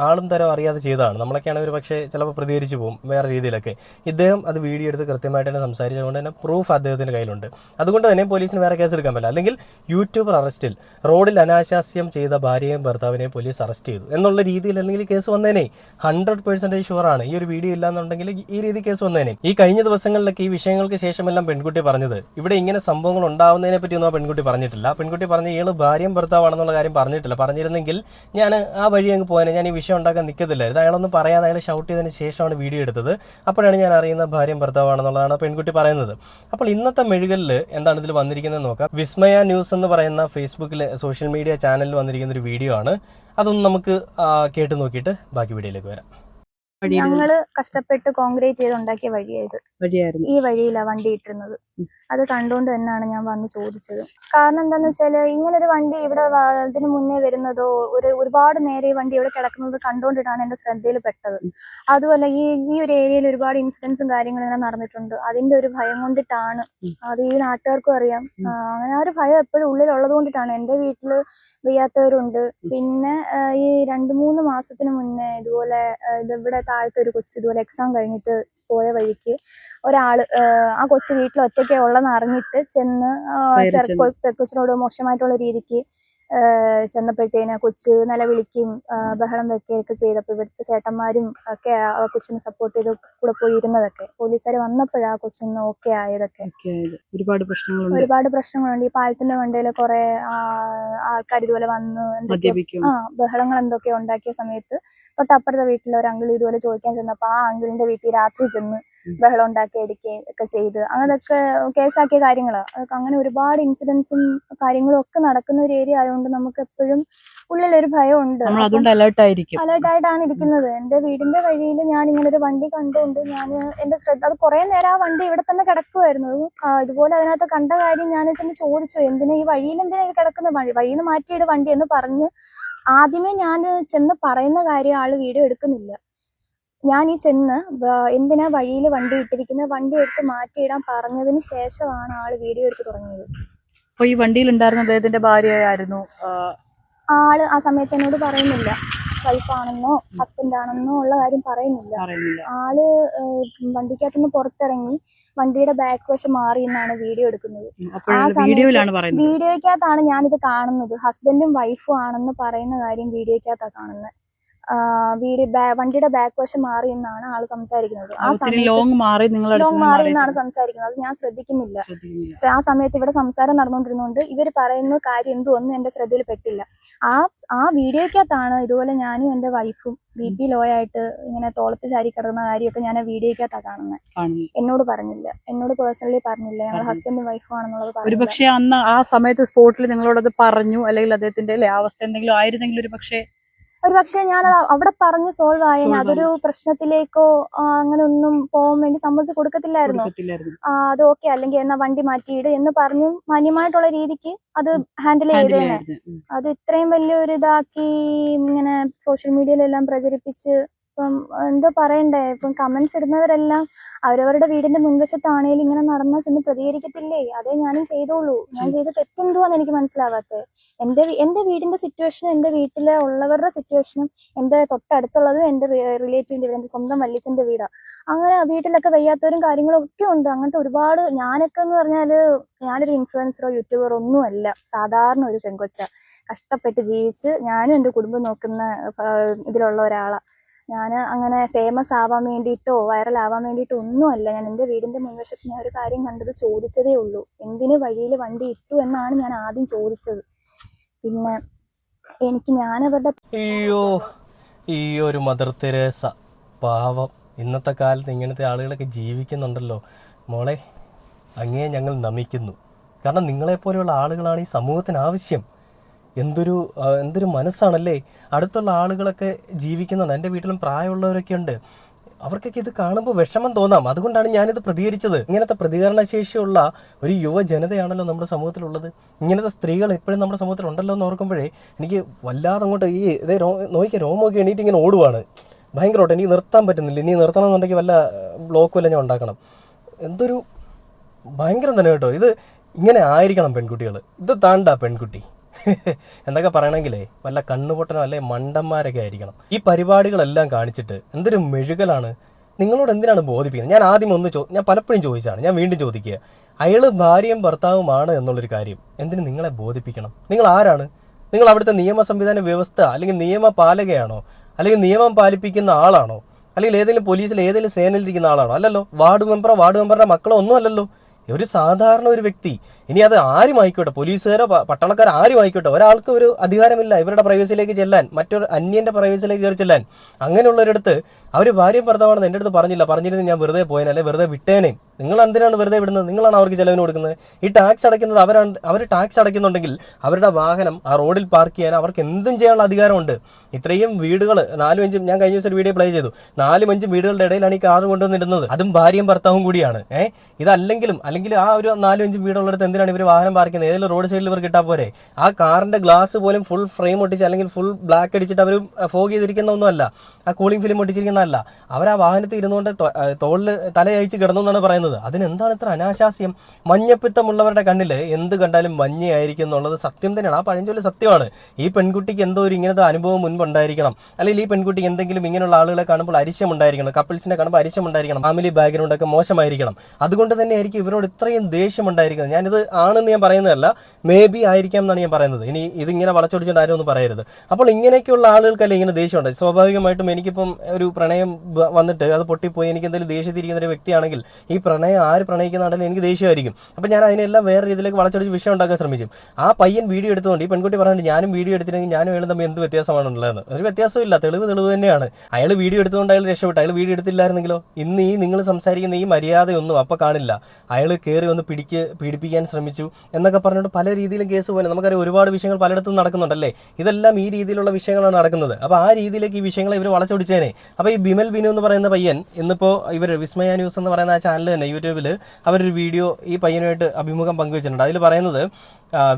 ആളും തരം അറിയാതെ ചെയ്തതാണ്. നമ്മളൊക്കെയാണ് ഒരു പക്ഷേ ചിലപ്പോൾ പ്രതികരിച്ചു പോകും വേറെ രീതിയിലൊക്കെ. ഇദ്ദേഹം അത് വീഡിയോ എടുത്ത് കൃത്യമായിട്ട് തന്നെ സംസാരിച്ചതുകൊണ്ട് തന്നെ പ്രൂഫ് അദ്ദേഹത്തിൻ്റെ കയ്യിലുണ്ട്. അതുകൊണ്ട് തന്നെ പോലീസിന് വേറെ കേസ് എടുക്കാൻ പറ്റില്ല. അല്ലെങ്കിൽ യൂട്യൂബർ അറസ്റ്റിൽ റോഡിൽ അനാശാസ്യം ചെയ്ത ഭാര്യയെയും ഭർത്താവിനെയും പോലീസ് അറസ്റ്റ് ചെയ്തു എന്നുള്ള രീതിയിൽ അല്ലെങ്കിൽ കേസ് വന്നേനെ. 100% ഷുവറാണ്. ഈ ഒരു വീഡിയോ ഇല്ലാന്നുണ്ടെങ്കിൽ ഈ രീതി കേസ് വന്നേനെ. ഈ കഴിഞ്ഞ ദിവസങ്ങളിലൊക്കെ ഈ വിഷയങ്ങൾക്ക് ശേഷമെല്ലാം പെൺകുട്ടി പറഞ്ഞത് ഇവിടെ ഇങ്ങനെ സംഭവങ്ങൾ ഉണ്ടാവുന്നതിനെ പറ്റിയൊന്നും ആ പെൺകുട്ടി പറഞ്ഞിട്ടില്ല. പെൺകുട്ടി പറഞ്ഞ ഇയാൾ ഭാര്യയും ഭർത്താവാണെന്നുള്ള കാര്യം പറഞ്ഞിട്ടില്ല. പറഞ്ഞിരുന്നെങ്കിൽ ഞാൻ ആ വഴി അങ്ങ് പോയാൽ ഞാൻ ഈ വിഷയം ഉണ്ടാക്കാൻ നിൽക്കത്തില്ലായിരുന്നു. അയാളൊന്നും പറയാതെ അയാൾ ഷൗട്ട് ചെയ്തതിന് ശേഷമാണ് വീഡിയോ എടുത്തത്. അപ്പോഴാണ് ഞാൻ അറിയുന്ന ഭാര്യയും ഭർത്താവാണെന്നുള്ളതാണ് പെൺകുട്ടി പറയുന്നത്. അപ്പോൾ ഇന്നത്തെ മെഴുകലിൽ എന്താണ് ഇതിൽ വന്നിരിക്കുന്നത് നോക്കാം. വിസ്മയ ന്യൂസ് എന്ന് പറയുന്ന ഫേസ്ബുക്കിലെ സോഷ്യൽ മീഡിയ ചാനലിൽ വന്നിരിക്കുന്ന ഒരു വീഡിയോ ആണ്. അതൊന്ന് നമുക്ക് കേട്ട് നോക്കിയിട്ട് ബാക്കി വീഡിയോയിലേക്ക് വരാം. ഞങ്ങള് കഷ്ടപ്പെട്ട് കോൺക്രീറ്റ് ചെയ്ത് ഉണ്ടാക്കിയ വഴിയായിരുന്നു. ഈ വഴിയിലാ വണ്ടി ഇട്ടിരുന്നത്. അത് കണ്ടുകൊണ്ട് തന്നെയാണ് ഞാൻ വന്ന് ചോദിച്ചത്. കാരണം എന്താന്ന് വെച്ചാല് ഇങ്ങനൊരു വണ്ടി ഇവിടെ ഇതിന് മുന്നേ വരുന്നതോ ഒരുപാട് നേരെ ഈ വണ്ടി ഇവിടെ കിടക്കുന്നത് കണ്ടുകൊണ്ടിട്ടാണ് എന്റെ ശ്രദ്ധയിൽ പെട്ടത്. അതുമല്ല ഈ ഒരു ഏരിയയിൽ ഒരുപാട് ഇൻസിഡൻസും കാര്യങ്ങളും ഇങ്ങനെ നടന്നിട്ടുണ്ട്. അതിന്റെ ഒരു ഭയം കൊണ്ടിട്ടാണ്. അത് ഈ നാട്ടുകാർക്കും അറിയാം. അങ്ങനെ ആ ഒരു ഭയം എപ്പോഴും ഉള്ളിലുള്ളത് കൊണ്ടിട്ടാണ്. എന്റെ വീട്ടില് വയ്യാത്തവരുണ്ട്. പിന്നെ ഈ 2-3 മാസത്തിന് മുന്നേ ഇതുപോലെ ഇവിടെ താഴത്തെ ഒരു കൊച്ചു ഇതുപോലെ എക്സാം കഴിഞ്ഞിട്ട് പോയ വഴിക്ക് ഒരാള് ആ കൊച്ചു വീട്ടിൽ ഒറ്റയ്ക്ക് ഉള്ളതെന്ന് അറിഞ്ഞിട്ട് ചെന്ന് കൊച്ചിനോട് മോശമായിട്ടുള്ള രീതിക്ക് ചെന്നപ്പോഴത്തേന് കൊച്ച് നിലവിളിക്കും ബഹളം വെക്കുകയൊക്കെ ചെയ്തപ്പോൾ ഇവിടുത്തെ ചേട്ടന്മാരും ഒക്കെ ആ കൊച്ചിനെ സപ്പോർട്ട് ചെയ്ത് കൂടെ പോയിരുന്നതൊക്കെ പോലീസുകാർ വന്നപ്പോഴാ കൊച്ചിന് ഓക്കെ ആയതൊക്കെ. ഒരുപാട് പ്രശ്നങ്ങളുണ്ട്. ഈ പാലത്തിന്റെ മണ്ടയില് കുറെ ആൾക്കാർ ഇതുപോലെ വന്ന് ബഹളങ്ങൾ എന്തൊക്കെ ഉണ്ടാക്കിയ സമയത്ത് തൊട്ടപ്പുറത്തെ വീട്ടിലെ ഒരു അങ്കിൾ ഇതുപോലെ ചോദിക്കാൻ ചെന്നപ്പോ ആ അങ്കിളിന്റെ വീട്ടിൽ രാത്രി ചെന്ന് ബഹളം ഉണ്ടാക്കി അടിക്കുകയും ഒക്കെ ചെയ്ത് അങ്ങനൊക്കെ കേസാക്കിയ കാര്യങ്ങളാണ്. അതൊക്കെ അങ്ങനെ ഒരുപാട് ഇൻസിഡൻസും കാര്യങ്ങളും ഒക്കെ നടക്കുന്ന ഒരു ഏരിയ ആയതുകൊണ്ട് നമുക്ക് എപ്പോഴും ഉള്ളിലൊരു ഭയമുണ്ട്. അലേർട്ടായിട്ടാണ് ഇരിക്കുന്നത്. എന്റെ വീടിന്റെ വഴിയിൽ ഞാൻ ഇങ്ങനെ ഒരു വണ്ടി കണ്ടുകൊണ്ട് ഞാൻ എന്റെ ശ്രദ്ധ അത് കുറെ നേരം ആ വണ്ടി ഇവിടെ തന്നെ കിടക്കുമായിരുന്നു. ഇതുപോലെ അതിനകത്ത് കണ്ട കാര്യം ഞാൻ ചെന്ന് ചോദിച്ചു, എന്തിനാ ഈ വഴിയിൽ എന്തിനാ ഇത് കിടക്കുന്ന, വഴിയിൽ നിന്ന് മാറ്റിയിട് വണ്ടി എന്ന് പറഞ്ഞ് ആദ്യമേ ഞാൻ ചെന്ന് പറയുന്ന കാര്യം ആള് വീഡിയോ എടുക്കുന്നില്ല. ഞാൻ ഈ ചെന്ന് എന്തിനാ വഴിയിൽ വണ്ടി ഇട്ടിരിക്കുന്നത്, വണ്ടി എടുത്ത് മാറ്റിയിടാൻ പറഞ്ഞതിന് ശേഷമാണ് ആള് വീഡിയോ എടുത്ത് തുടങ്ങിയത്. അപ്പൊ ഈ വണ്ടിയിൽ ഉണ്ടായിരുന്ന അദ്ദേഹത്തിന്റെ ഭാര്യയായിരുന്നു ആള് ആ സമയത്ത് എന്നോട് പറയുന്നില്ല. വൈഫാണെന്നോ ഹസ്ബൻഡ് ആണെന്നോ ഉള്ള കാര്യം പറയുന്നില്ല. ആള് വണ്ടിക്കകത്തുനിന്ന് പുറത്തിറങ്ങി വണ്ടിയുടെ ബാക്ക് വശം മാറി എന്നാണ് വീഡിയോ എടുക്കുന്നത്. ആ സമയത്ത് വീഡിയോക്കകത്താണ് ഞാനിത് കാണുന്നത്. ഹസ്ബൻഡും വൈഫും ആണെന്ന് പറയുന്ന കാര്യം വീഡിയോക്കകത്താണ് കാണുന്നത്. വണ്ടിയുടെ ബാക്ക് വശം മാറി എന്നാണ് ആള് സംസാരിക്കുന്നത്. ആ സമയത്ത് ലോങ് മാറി എന്നാണ് സംസാരിക്കുന്നത്. അത് ഞാൻ ശ്രദ്ധിക്കുന്നില്ല. ആ സമയത്ത് ഇവിടെ സംസാരം നടന്നുകൊണ്ടിരുന്നോണ്ട് ഇവര് പറയുന്ന കാര്യം എന്തുവെന്ന് എന്റെ ശ്രദ്ധയിൽ പെട്ടില്ല. ആ വീഡിയോക്കകത്താണ് ഇതുപോലെ ഞാനും എന്റെ വൈഫും BP ലോ ആയിട്ട് ഇങ്ങനെ തോളത്ത് ചാരി കിടക്കുന്ന കാര്യമൊക്കെ ഞാൻ ആ വീഡിയോക്കകത്താണ് കാണുന്നത്. എന്നോട് പറഞ്ഞില്ല, എന്നോട് പേഴ്സണലി പറഞ്ഞില്ല. ഞങ്ങൾ ഹസ്ബൻഡും വൈഫും ആണെന്നുള്ളത് പറഞ്ഞു. ഒരുപക്ഷെ അന്ന് ആ സമയത്ത് സ്പോട്ടിൽ നിങ്ങളോടത് പറഞ്ഞു, അല്ലെങ്കിൽ അദ്ദേഹത്തിന്റെ അവസ്ഥ എന്തെങ്കിലും ആയിരുന്നെങ്കിൽ ഒരു പക്ഷെ ഞാൻ അവിടെ പറഞ്ഞ് സോൾവ് ആയേനെ. അതൊരു പ്രശ്നത്തിലേക്കോ അങ്ങനെ ഒന്നും പോകാൻ വേണ്ടി സമ്മതിച്ച് കൊടുക്കത്തില്ലായിരുന്നു. അത് ഓക്കെ, അല്ലെങ്കിൽ എന്നാ വണ്ടി മാറ്റിയിട് എന്ന് പറഞ്ഞു മാന്യമായിട്ടുള്ള രീതിക്ക് അത് ഹാൻഡിൽ ചെയ്തേനെ. അത് ഇത്രയും വലിയൊരു ഇതാക്കി ഇങ്ങനെ സോഷ്യൽ മീഡിയയിലെല്ലാം പ്രചരിപ്പിച്ച് ഇപ്പം എന്തോ പറയണ്ടേ, ഇപ്പം കമന്റ്സ് ഇടുന്നവരെല്ലാം അവരവരുടെ വീടിന്റെ മുൻവശത്താണേലും ഇങ്ങനെ നടന്നാൽ ചെന്ന് പ്രതികരിക്കത്തില്ലേ? അതേ ഞാനും ചെയ്തോളൂ. ഞാൻ ചെയ്ത തെറ്റെന്തുവാന്ന് എനിക്ക് മനസ്സിലാവാത്തത്. എന്റെ വീടിന്റെ സിറ്റുവേഷനും എന്റെ വീട്ടിലെ ഉള്ളവരുടെ സിറ്റുവേഷനും എന്റെ തൊട്ടടുത്തുള്ളതും എന്റെ റിലേറ്റീവിന്റെ വീട്, എന്റെ സ്വന്തം വല്യച്ഛന്റെ വീടാ. അങ്ങനെ വീട്ടിലൊക്കെ വയ്യാത്തവരും കാര്യങ്ങളും ഒക്കെ ഉണ്ട്. അങ്ങനത്തെ ഒരുപാട്, ഞാനൊക്കെ എന്ന് പറഞ്ഞാല് ഞാനൊരു ഇൻഫ്ലുവൻസറോ യൂട്യൂബറോ ഒന്നും അല്ല, സാധാരണ ഒരു പെൺകൊച്ച. കഷ്ടപ്പെട്ട് ജീവിച്ച് ഞാനും എൻ്റെ കുടുംബം നോക്കുന്ന ഇതിലുള്ള ഒരാളാ. ഞാൻ അങ്ങനെ ഫേമസ് ആവാൻ വേണ്ടിയിട്ടോ വൈറലാവാൻ വേണ്ടിയിട്ടോ ഒന്നുമല്ല. ഞാൻ എൻ്റെ വീടിന്റെ മുൻവശത്ത് ഞാൻ ഒരു കാര്യം കണ്ടത് ചോദിച്ചതേ ഉള്ളൂ. എന്തിന് വഴിയിൽ വണ്ടി ഇട്ടു എന്നാണ് ഞാൻ ആദ്യം ചോദിച്ചത്. പിന്നെ എനിക്ക് ഞാനവരുടെ ഈ ഒരു മദർ തെരേസ പാവം, ഇന്നത്തെ കാലത്ത് ഇങ്ങനത്തെ ആളുകളൊക്കെ ജീവിക്കുന്നുണ്ടല്ലോ മോളെ, അങ്ങേ ഞങ്ങൾ നമിക്കുന്നു. കാരണം നിങ്ങളെപ്പോലെയുള്ള ആളുകളാണ് ഈ സമൂഹത്തിന് ആവശ്യം. എന്തൊരു മനസ്സാണല്ലേ. അടുത്തുള്ള ആളുകളൊക്കെ ജീവിക്കുന്നുണ്ട്. എൻ്റെ വീട്ടിലും പ്രായമുള്ളവരൊക്കെ ഉണ്ട്. അവർക്കൊക്കെ ഇത് കാണുമ്പോൾ വിഷമം തോന്നാം. അതുകൊണ്ടാണ് ഞാനിത് പ്രതികരിച്ചത്. ഇങ്ങനത്തെ പ്രതികരണശേഷിയുള്ള ഒരു യുവജനതയാണല്ലോ നമ്മുടെ സമൂഹത്തിലുള്ളത്. ഇങ്ങനത്തെ സ്ത്രീകൾ ഇപ്പോഴും നമ്മുടെ സമൂഹത്തിൽ ഉണ്ടല്ലോ എന്ന് ഓർക്കുമ്പോഴേ എനിക്ക് വല്ലാതെ അങ്ങോട്ട് നോക്കിയ രോമമൊക്കെ എണീറ്റ് ഇങ്ങനെ ഓടുവാണ്. ഭയങ്കരമായിട്ട് എനിക്ക് നിർത്താൻ പറ്റുന്നില്ല. ഇനി നിർത്തണം എന്നുണ്ടെങ്കിൽ വല്ല ബ്ലോക്കും വല്ല ഞാൻ ഉണ്ടാക്കണം. എന്തൊരു ഭയങ്കരം തന്നെ കേട്ടോ. ഇത് ഇങ്ങനെ ആയിരിക്കണം പെൺകുട്ടികൾ. ഇത് താണ്ടാ പെൺകുട്ടി എന്നൊക്കെ പറയണമെങ്കിലേ വല്ല കണ്ണുപൊട്ടനോ അല്ലെ മണ്ടന്മാരൊക്കെ ആയിരിക്കണം. ഈ പരിപാടികളെല്ലാം കാണിച്ചിട്ട് എന്തൊരു മെഴുകലാണ്. നിങ്ങളോട് എന്തിനാണ് ബോധിപ്പിക്കുന്നത്? ഞാൻ ആദ്യം ഞാൻ പലപ്പോഴും ചോദിച്ചാണ്, ഞാൻ വീണ്ടും ചോദിക്കുക. അയാൾ ഭാര്യയും ഭർത്താവുമാണ് എന്നുള്ളൊരു കാര്യം എന്തിന് നിങ്ങളെ ബോധിപ്പിക്കണം? നിങ്ങൾ ആരാണ്? നിങ്ങൾ അവിടുത്തെ നിയമ സംവിധാന വ്യവസ്ഥ അല്ലെങ്കിൽ നിയമപാലകയാണോ? അല്ലെങ്കിൽ നിയമം പാലിപ്പിക്കുന്ന ആളാണോ? അല്ലെങ്കിൽ ഏതെങ്കിലും പോലീസിൽ ഏതെങ്കിലും സേനയിലിരിക്കുന്ന ആളാണോ? അല്ലല്ലോ. വാർഡ് മെമ്പറുടെ മക്കളോ ഒന്നും അല്ലല്ലോ. ഒരു സാധാരണ ഒരു വ്യക്തി. ഇനി അത് ആരും ആയിക്കോട്ടെ, പോലീസുകാരോ പട്ടാളക്കാരോ ആരും ആയിക്കോട്ടെ, ഒരാൾക്ക് ഒരു അധികാരമില്ല ഇവരുടെ പ്രൈവസിയിലേക്ക് ചെല്ലാൻ, മറ്റൊരു അന്യന്റെ പ്രൈവസിയിലേക്ക് കയറി ചെല്ലാൻ. അങ്ങനെയുള്ളവരടുത്ത് അവർ ഭാര്യയും ഭർത്താവാണെന്ന് എൻ്റെ അടുത്ത് പറഞ്ഞിരുന്നു ഞാൻ വെറുതെ പോയേനെ, അല്ലെ വെറുതെ വിട്ടേനെ. നിങ്ങൾ എന്തിനാണ് വെറുതെ വിടുന്നത്? നിങ്ങളാണ് അവർക്ക് ചെലവിന് കൊടുക്കുന്നത്. ഈ ടാക്സ് അടയ്ക്കുന്നത് അവർ ടാക്സ് അടയ്ക്കുന്നുണ്ടെങ്കിൽ അവരുടെ വാഹനം ആ റോഡിൽ പാർക്ക് ചെയ്യാൻ അവർക്ക് എന്തും ചെയ്യാനുള്ള അധികാരമുണ്ട്. ഇത്രയും വീടുകൾ 4-5, ഞാൻ കഴിഞ്ഞ ദിവസം ഒരു വീഡിയോ പ്ലേ ചെയ്തു, 4-5 വീടുകളുടെ ഇടയിലാണ് ഈ കാർ കൊണ്ടുവന്നിടുന്നത്. അതും ഭാര്യയും ഭർത്താവും കൂടിയാണ്. അല്ലെങ്കിൽ ആ ഒരു 4-5 വീടുള്ളിടത്ത് എന്തിനാണ് ഇവർ വാഹനം പാർക്ക് ചെയ്യുന്നത്? ഏതെങ്കിലും റോഡ് സൈഡിൽ ഇവർ കിട്ടാൻ പോരെ? ആ കാറിന്റെ ഗ്ലാസ് പോലും ഫുൾ ഫ്രെയിം ഒട്ടിച്ച് അല്ലെങ്കിൽ ഫുൾ ബ്ലാക്ക് അടിച്ചിട്ട് അവർ ഫോഗ് ചെയ്തിരിക്കുന്ന ഒന്നുമല്ല, ആ കൂളിംഗ് ഫിലിം ഒട്ടിച്ചിരിക്കുന്നതല്ല. അവർ ആ വാഹനത്തിൽ ഇരുന്നുകൊണ്ട് തോളിൽ തലയഴിച്ച് കിടന്നു എന്നാണ് പറയുന്നത്. അതിനെന്താണ് ഇത്ര അനാശാസ്യം? മഞ്ഞപ്പിത്തമുള്ളവരുടെ കണ്ണിൽ എന്ത് കണ്ടാലും മഞ്ഞയായിരിക്കും എന്നുള്ളത് സത്യം തന്നെയാണ്. ആ പഴഞ്ചൊല്ല് സത്യമാണ്. ഈ പെൺകുട്ടിക്ക് എന്തോ ഒരു ഇങ്ങനത്തെ അനുഭവം മുൻപുണ്ടായിരിക്കണം. അല്ലെങ്കിൽ ഈ പെൺകുട്ടിക്ക് എന്തെങ്കിലും ഇങ്ങനെയുള്ള ആളുകളെ കാണുമ്പോൾ അരിശമുണ്ടായിരിക്കണം, കപ്പിൾസിനെ കാണുമ്പോൾ അരിശമുണ്ടായിരിക്കണം, ഫാമിലി ബാക്ക്ഗ്രൗണ്ട് ഒക്കെ മോശമായിരിക്കണം. അതുകൊണ്ട് തന്നെ ആയിരിക്കും ഇവരോട് ഇത്രയും ദേഷ്യം ഉണ്ടായിരിക്കുന്നത്. ഞാനിത് ആണെന്ന് ഞാൻ പറയുന്നതല്ല, മേ ബി ആയിരിക്കാം എന്നാണ് ഞാൻ പറയുന്നത്. ഇനി ഇതിങ്ങനെ വളച്ചൊടിച്ചുകൊണ്ട് ആരും ഒന്നും പറയരുത്. അപ്പോൾ ഇങ്ങനെയൊക്കെയുള്ള ആളുകൾക്കല്ലേ ഇങ്ങനെ ദേഷ്യമുണ്ട്. സ്വാഭാവികമായിട്ടും എനിക്കിപ്പം ഒരു പ്രണയം വന്നിട്ട് അത് പൊട്ടിപ്പോയി എനിക്ക് എന്തെങ്കിലും ദേഷ്യത്തിരിക്കുന്ന ഒരു വ്യക്തിയാണെങ്കിൽ ഈ പ്രണയം ആര് പ്രണയിക്കുന്നുണ്ടെങ്കിലും എനിക്ക് ദേഷ്യമായിരിക്കും. അപ്പം ഞാൻ അതിനെല്ലാം വേറെ രീതിയിലേക്ക് വളച്ചൊടിച്ച് വിഷയം ഉണ്ടാക്കാൻ ശ്രമിച്ചു. ആ പയ്യൻ വീഡിയോ എടുത്തുകൊണ്ട് ഈ പെൺകുട്ടി പറഞ്ഞിട്ട് ഞാനും വീഡിയോ എടുത്തില്ലെങ്കിൽ ഞാനും അയാളും തമ്മിൽ എന്ത് വ്യത്യാസമാണ് ഉള്ളതെന്ന്. ഒരു വ്യത്യാസമില്ല, തെളിവ് തന്നെയാണ്. അയാൾ വീഡിയോ എടുത്തുകൊണ്ട് അയാൾ രക്ഷപ്പെട്ടു. അയാൾ വീഡിയോ എടുത്തില്ലായിരുന്നെങ്കിലോ ഇന്ന് ഈ നിങ്ങൾ സംസാരിക്കുന്ന ഈ മര്യാദയൊന്നും അപ്പം കാണില്ല. അയാൾ കയറി ഒന്ന് പീഡിപ്പിക്കാൻ ശ്രമിച്ചു എന്നൊക്കെ പറഞ്ഞുകൊണ്ട് പല രീതിയിലും കേസ് പോലെ നമുക്കറിയാം. ഒരുപാട് വിഷയങ്ങൾ പലയിടത്തും നടക്കുന്നുണ്ടല്ലേ. ഇതെല്ലാം ഈ രീതിയിലുള്ള വിഷയങ്ങളാണ് നടക്കുന്നത്. അപ്പോൾ ആ രീതിയിലേക്ക് ഈ വിഷയങ്ങളെ ഇവർ വളച്ചൊടിച്ചേനെ. അപ്പോൾ ഈ ബിമൽ ബിനു എന്ന് പറയുന്ന പയ്യൻ ഇന്നിപ്പോൾ ഇവർ വിസ്മയ ന്യൂസ് എന്ന് പറയുന്ന ആ ചാനൽ തന്നെ യൂട്യൂബിൽ അവരൊരു വീഡിയോ ഈ പയ്യനുമായിട്ട് അഭിമുഖം പങ്കുവെച്ചിട്ടുണ്ട്. അതിൽ പറയുന്നത്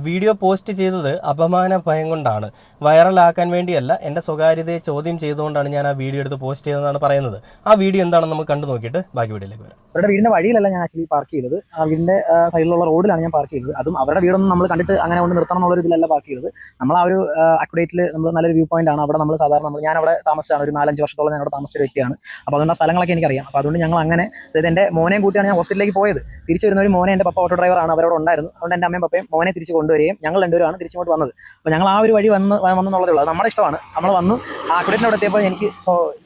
വീഡിയോ പോസ്റ്റ് ചെയ്തത് അപമാന ഭയം കൊണ്ടാണ്, വൈറലാക്കാൻ വേണ്ടിയല്ല, എൻ്റെ സ്വകാര്യതയെ ചോദ്യം ചെയ്തുകൊണ്ടാണ് ഞാൻ ആ വീഡിയോ എടുത്ത് പോസ്റ്റ് ചെയ്തതെന്നാണ് പറയുന്നത്. ആ വീഡിയോ എന്താണെന്ന് നമുക്ക് കണ്ടു നോക്കിയിട്ട് ബാക്കി വീഡിയോയിലേക്ക് വരാം. അവരുടെ വീടിന്റെ വഴിയിലല്ല ഞാൻ ആക്ച്വലി പാർക്ക് ചെയ്തത്, ആ വീടിന്റെ സൈഡിലുള്ള റോഡിലാണ് ഞാൻ പാർക്ക് ചെയ്തത്. അതും അവരുടെ വീടൊന്നും നമ്മൾ കണ്ടിട്ട് അങ്ങനെ കൊണ്ട് നിർത്തണം എന്നുള്ള ഇതിലല്ല പാർക്ക് ചെയ്തത്. നമ്മൾ ആ ഒരു അക്യുറേറ്റിൽ നമ്മൾ നല്ലൊരു വ്യൂ പോയിന്റ് ആണ്. അവിടെ നമ്മൾ സാധാരണ ഞാൻ അവിടെ താമസിച്ചാണ്, ഒരു 4-5 വർഷത്തോളം ഞാൻ അവിടെ താമസിച്ച ഒരു വ്യക്തിയാണ്. അപ്പോൾ അതുകൊണ്ട് ആ സ്ഥലങ്ങളൊക്കെ എനിക്കറിയാം. അപ്പോൾ അതുകൊണ്ട് ഞങ്ങൾ അങ്ങനെ, അതായത് എൻ്റെ മോനെയും കൂട്ടിയാണ് ഞാൻ ഹോസ്പിറ്റലിലേക്ക് പോയത്. തിരിച്ചു വരുന്ന ഒരു മോനെ, എൻ്റെ പപ്പ ഓട്ടോ ഡ്രൈവറാണ്, അവരോട് ഉണ്ടായിരുന്നു. അതുകൊണ്ട് എൻ്റെ അമ്മയും പപ്പയും മോനെ തിരിച്ച് കൊണ്ടുവരികയും ഞങ്ങൾ രണ്ടുപേരാണ് തിരിച്ചുകൊണ്ട് വന്നത്. അപ്പോൾ ഞങ്ങൾ ആ ഒരു വഴി വന്നെന്നുള്ളതേ ഉള്ളൂ. അത് നമ്മുടെ ഇഷ്ടമാണ്. നമ്മൾ വന്നു ആ അക്യുറേറ്റിനോട് എത്തിയപ്പോൾ എനിക്ക്